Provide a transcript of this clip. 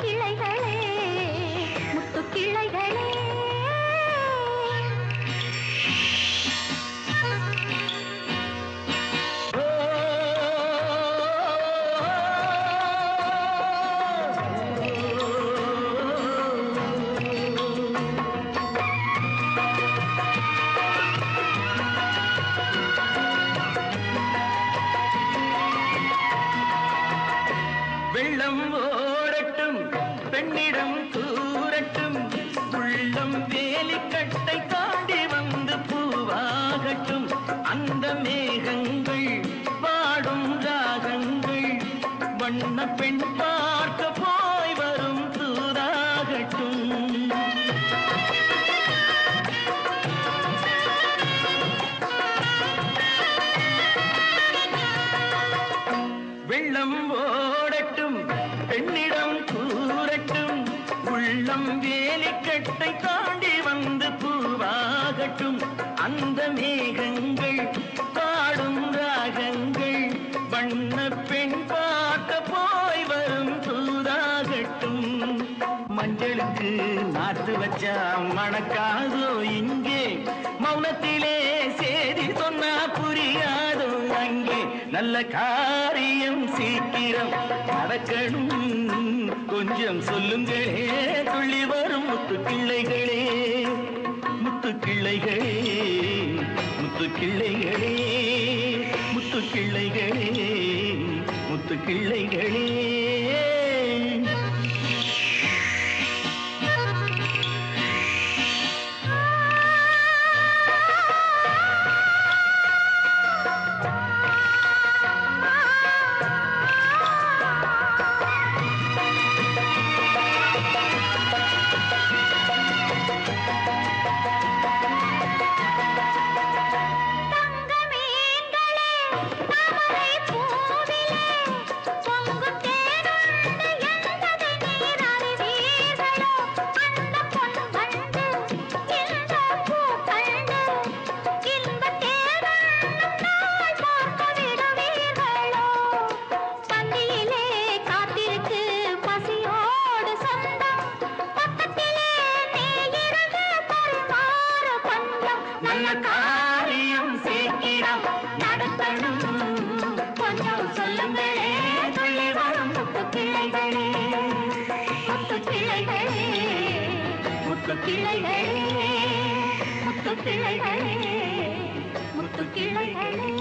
கிளைகளே முத்து கிளைகளே வெள்ளம் ஓடட்டும் பெண்ணிடம் தூரட்டும் உள்ளம் வேலிக்கட்டை தாண்டி வந்து பூவாகட்டும் அந்த மேகங்கள் பாடும் ராகங்கள் வண்ண பெண் பார்க்க போய் வரும் தூதாகட்டும் வெள்ளம் ஓடட்டும் பெண்ணிடம் கூறட்டும் உள்ளம் வேலிக்கட்டை தாண்டி வந்து பூவாகட்டும் அந்த மேகங்கள் பாடும் ராகங்கள் வண்ண பெண் பார்க்க போய் வரும் தூதாகட்டும் மஞ்சளுக்கு நாத்து வச்சா மணக்காதோ இங்கே மௌனத்திலே சேதி சொன்னா புரியாதோ அங்கே நல்ல காரியம் சீக்கிரம் நடக்கணும் கொஞ்சம் சொல்லுங்களே துள்ளி வரும் முத்து கிள்ளைகளே முத்து கிள்ளைகளே முத்து கிள்ளைகளே முத்து கிள்ளைகளே முத்து கிள்ளைகளே காரியம் சீக்கிரம் நடத்தணும் கொஞ்சம் சொல்லுங்களே துள்ளி வரும் முத்து கிளைகளே முத்து கிளைகளே முத்து கிளைகளே முத்து கிளைகளே முத்து கிளைகளே